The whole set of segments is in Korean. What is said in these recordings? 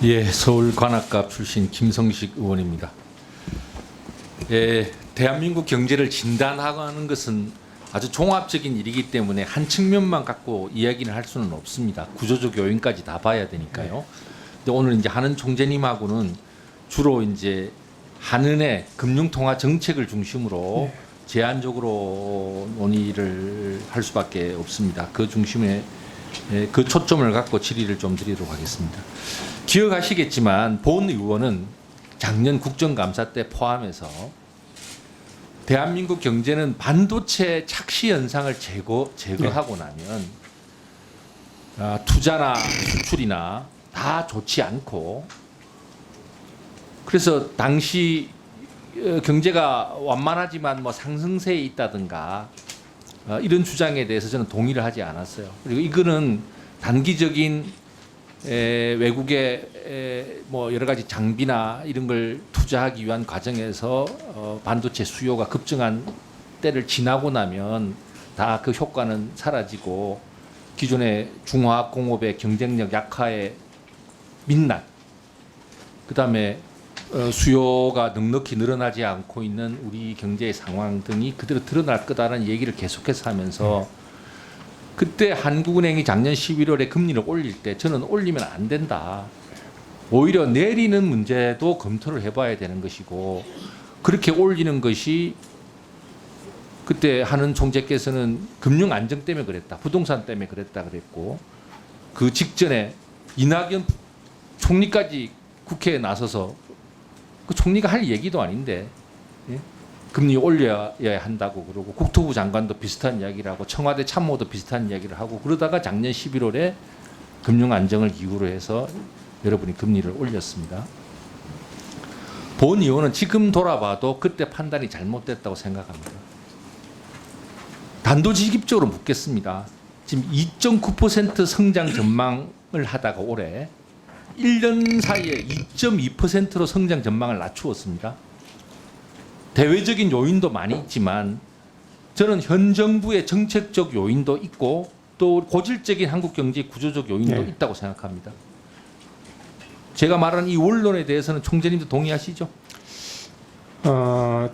예, 서울 관악갑 출신 김성식 의원입니다. 예, 대한민국 경제를 진단하는 것은 아주 종합적인 일이기 때문에 한 측면만 갖고 이야기를 할 수는 없습니다. 구조적 요인까지 다 봐야 되니까요. 근데 오늘 이제 한은 총재님하고는 주로 이제 한은의 금융통화 정책을 중심으로 제한적으로 논의를 할 수밖에 없습니다. 그 중심에 그 초점을 갖고 질의를 좀 드리도록 하겠습니다. 기억하시겠지만 본 의원은 작년 국정감사 때 포함해서 대한민국 경제는 반도체 착시 현상을 제거하고 나면 투자나 수출이나 다 좋지 않고, 그래서 당시 경제가 완만하지만 뭐 상승세에 있다든가 이런 주장에 대해서 저는 동의를 하지 않았어요. 그리고 이거는 단기적인 외국의 뭐 여러 가지 장비나 이런 걸 투자하기 위한 과정에서 반도체 수요가 급증한 때를 지나고 나면 다 그 효과는 사라지고 기존의 중화학 공업의 경쟁력 약화의 민낯, 그다음에 수요가 넉넉히 늘어나지 않고 있는 우리 경제의 상황 등이 그대로 드러날 거다라는 얘기를 계속해서 하면서 그때 한국은행이 작년 11월에 금리를 올릴 때 저는 올리면 안 된다. 오히려 내리는 문제도 검토를 해봐야 되는 것이고, 그렇게 올리는 것이 그때 한은 총재께서는 금융 안정 때문에 그랬다, 부동산 때문에 그랬다 그랬고, 그 직전에 이낙연 총리까지 국회에 나서서 그 총리가 할 얘기도 아닌데 금리 올려야 한다고 그러고, 국토부 장관도 비슷한 이야기를 하고 청와대 참모도 비슷한 이야기를 하고, 그러다가 작년 11월에 금융 안정을 이유로 해서 여러분이 금리를 올렸습니다. 본 의원은 지금 돌아봐도 그때 판단이 잘못됐다고 생각합니다. 단도직입적으로 묻겠습니다. 지금 2.9% 성장 전망을 하다가 올해 1년 사이에 2.2%로 성장 전망을 낮추었습니다. 대외적인 요인도 많이 있지만 저는 현 정부의 정책적 요인도 있고 또 고질적인 한국 경제의 구조적 요인도 있다고 생각합니다. 제가 말한 이 원론에 대해서는 총재님도 동의하시죠?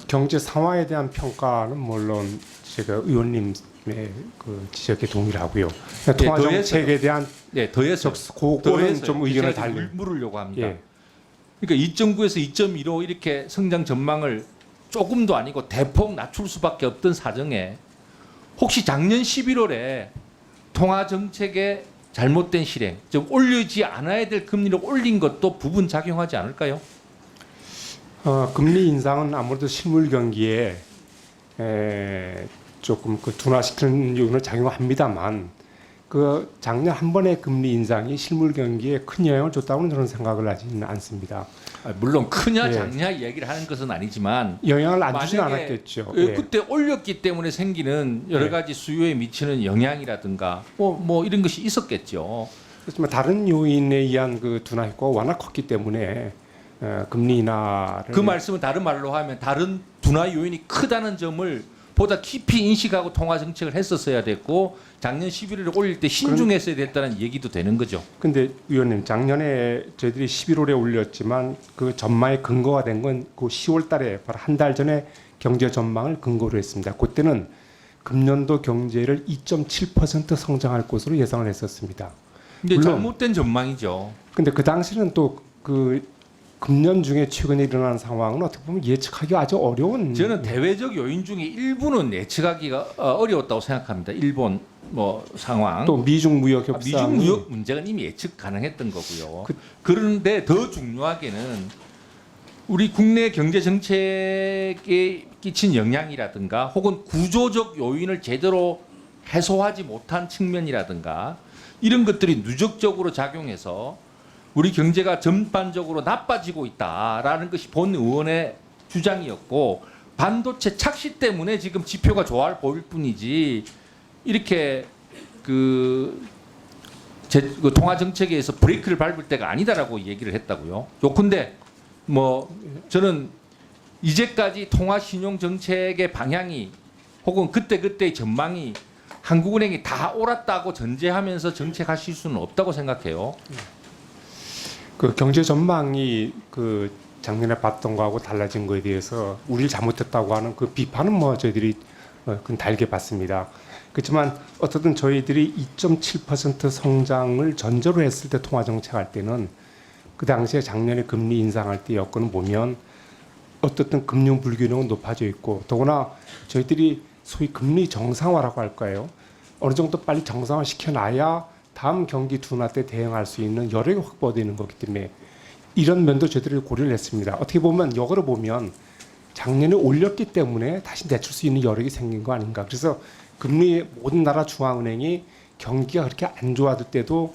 경제 상황에 대한 평가는 물론 제가 의원님의 그 지적에 동의를 하고요. 통화 정책에 대한 더해서 그거는 좀 의견을 물으려고 합니다. 그러니까 2.9에서 2.2로 이렇게 성장 전망을 조금도 아니고 대폭 낮출 수밖에 없던 사정에 혹시 작년 11월에 통화 정책의 잘못된 실행, 즉 올리지 않아야 될 금리를 올린 것도 부분 작용하지 않을까요? 금리 인상은 아무래도 실물 경기에 조금 그 둔화시키는 요인을 작용합니다만, 그 작년 한 번의 금리 인상이 실물 경기에 큰 영향을 줬다고는 저는 생각을 하지는 않습니다. 물론 크냐 작냐 얘기를 하는 것은 아니지만 영향을 안 주진 않았겠죠. 그때 올렸기 때문에 생기는 여러 가지 수요에 미치는 영향이라든가 뭐 이런 것이 있었겠죠. 그렇지만 다른 요인에 의한 그 둔화 효과가 워낙 컸기 때문에 금리 인하를, 그 말씀은 다른 말로 하면 다른 둔화 요인이 크다는 점을 보다 깊이 인식하고 통화 정책을 했었어야 됐고, 작년 11월에 올릴 때 신중했어야 됐다는 얘기도 되는 거죠. 근데 위원님, 작년에 저희들이 11월에 올렸지만 그 전망의 근거가 된 건 그 10월 달에 바로 한 달 전에 경제 전망을 근거로 했습니다. 그때는 금년도 경제를 2.7% 성장할 것으로 예상을 했었습니다. 근데 물론 잘못된 전망이죠. 근데 그 당시는 또 그 금년 중에 최근에 일어난 상황은 어떻게 보면 예측하기가 아주 어려운. 저는 대외적 요인 중에 일부는 예측하기가 어려웠다고 생각합니다. 일본 뭐 상황, 또 미중 무역 협상, 미중 무역 문제는 이미 예측 가능했던 거고요. 그런데 더 중요하게는 우리 국내 경제 정책에 끼친 영향이라든가 혹은 구조적 요인을 제대로 해소하지 못한 측면이라든가 이런 것들이 누적적으로 작용해서 우리 경제가 전반적으로 나빠지고 있다라는 것이 본 의원의 주장이었고, 반도체 착시 때문에 지금 지표가 좋아 보일 뿐이지 이렇게 그 통화 정책에서 브레이크를 밟을 때가 아니다라고 얘기를 했다고요. 요컨대 뭐 저는 이제까지 통화 신용 정책의 방향이 혹은 그때의 전망이 한국은행이 다 옳았다고 전제하면서 정책하실 수는 없다고 생각해요. 그 경제 전망이 그 작년에 봤던 거하고 달라진 거에 대해서 우리를 잘못했다고 하는 그 비판은 뭐 저희들이 그건 달게 봤습니다. 그렇지만 어쨌든 저희들이 2.7% 성장을 전제로 했을 때 통화 정책할 때는 그 당시에 작년에 금리 인상할 때 여건을 보면 어떻든 금융 불균형은 높아져 있고 더구나 저희들이 소위 금리 정상화라고 할까요? 어느 정도 빨리 정상화 시켜놔야 다음 경기 둔화 때 대응할 수 있는 여력이 확보되는 거기 때문에 이런 면도 저희들이 고려를 했습니다. 어떻게 보면 역으로 보면 작년에 올렸기 때문에 다시 내줄 수 있는 여력이 생긴 거 아닌가. 그래서 금리 모든 나라 중앙은행이 경기가 그렇게 안 좋아질 때도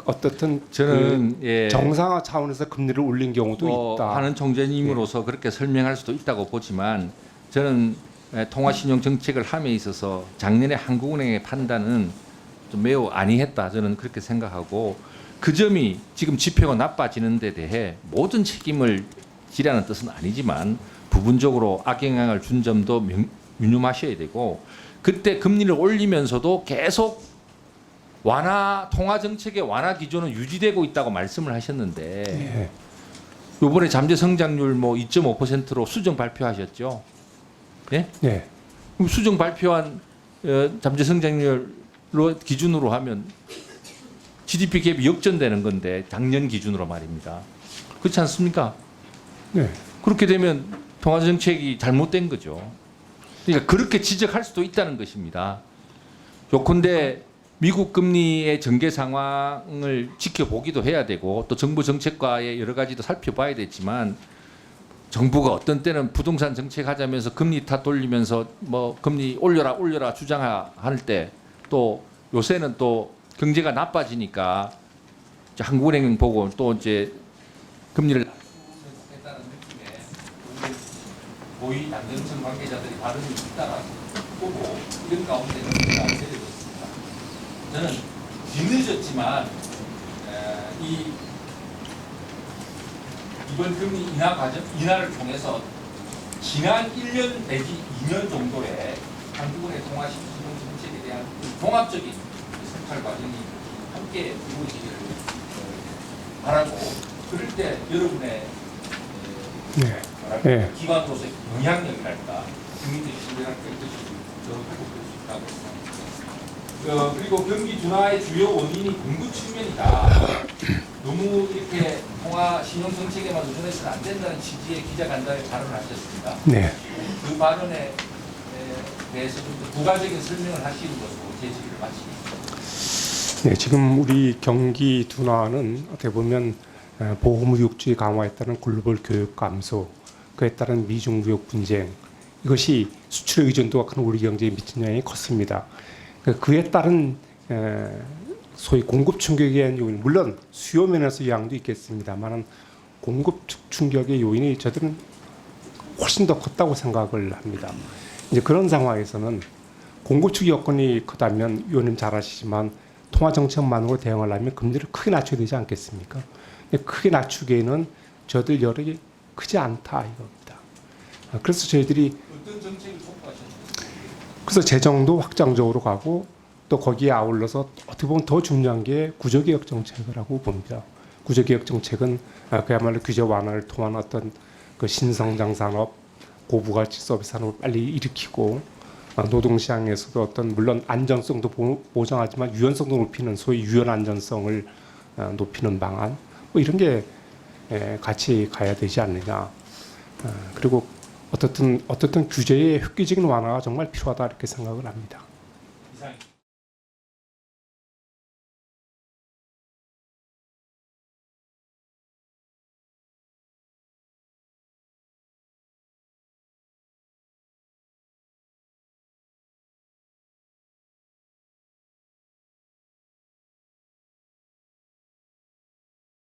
어떻든 저는 그 정상화 차원에서 금리를 올린 경우도 있다. 하는 총재님으로서 그렇게 설명할 수도 있다고 보지만 저는 통화신용 정책을 함에 있어서 작년에 한국은행의 판단은 좀 매우 안이했다. 저는 그렇게 생각하고 그 점이 지금 지표가 나빠지는 데 대해 모든 책임을 지라는 뜻은 아니지만 부분적으로 악영향을 준 점도 유념하셔야 되고 그때 금리를 올리면서도 계속 통화 정책의 완화 기조는 유지되고 있다고 말씀을 하셨는데 이번에 잠재 성장률 뭐 2.5%로 수정 발표하셨죠? 예? 네. 그럼 수정 발표한 잠재 성장률로 기준으로 하면 GDP 갭이 역전되는 건데 작년 기준으로 말입니다. 그렇지 않습니까? 네. 그렇게 되면 통화 정책이 잘못된 거죠. 그러니까 그렇게 지적할 수도 있다는 것입니다. 요컨대 미국 금리의 전개 상황을 지켜보기도 해야 되고 또 정부 정책과의 여러 가지도 살펴봐야 되지만 정부가 어떤 때는 부동산 정책하자면서 금리 탓 돌리면서 뭐 금리 올려라 주장할 때 또 요새는 또 경제가 나빠지니까 이제 한국은행 보고 또 이제 금리를 낮추겠다는 느낌에 고위 당정청 관계자들이 발언이 있다라고 보고 이런 가운데 정리가 세워졌습니다. 저는 뒤늦었지만 이번 금리 인하를 통해서 지난 1년 내지 2년 정도의 한국은행 통화신용 정책에 대한 종합적인 성찰 과정이 함께 이루어지기를 바라고 그럴 때 여러분의 기관으로서의 영향력이랄까 국민들이 신뢰할 것이 저는 회복될 수 있다고 생각합니다. 그리고 경기 둔화의 주요 원인이 공급 측면이다. 너무 이렇게 통화 신용 정책에만 의존해서는 안 된다는 취지의 기자간담회 발언을 하셨습니다. 네. 그 발언에 대해서 좀 부가적인 설명을 하시는 것으로 제 질의를 마치겠습니다. 네, 지금 우리 경기 둔화는 어떻게 보면 보호무역주의 강화에 따른 글로벌 교육 감소, 그에 따른 미중 무역 분쟁 이것이 수출의 의존도가 큰 우리 경제에 미친 영향이 컸습니다. 그에 따른 소위 공급 충격에 대한 요인, 물론 수요 면에서 영향도 있겠습니다만 공급 충격의 요인이 저들은 훨씬 더 컸다고 생각을 합니다. 이제 그런 상황에서는 공급 측 여건이 크다면 의원님 잘 아시지만 통화 정책만으로 대응하려면 금리를 크게 낮춰야 되지 않겠습니까? 근데 크게 낮추기에는 저들 여력이 크지 않다 이겁니다. 그래서 저희들이 어떤 정책을 촉구하셨나요? 그래서 재정도 확장적으로 가고 또 거기에 아울러서 어떻게 보면 더 중요한 게 구조개혁 정책이라고 봅니다. 구조개혁 정책은 그야말로 규제 완화를 통한 어떤 그 신성장 산업, 고부가치 서비스 산업을 빨리 일으키고 노동시장에서도 어떤 물론 안정성도 보장하지만 유연성도 높이는 소위 유연 안전성을 높이는 방안 뭐 이런 게 같이 가야 되지 않느냐. 그리고 어떻든 규제의 획기적인 완화가 정말 필요하다 이렇게 생각을 합니다. 이상입니다.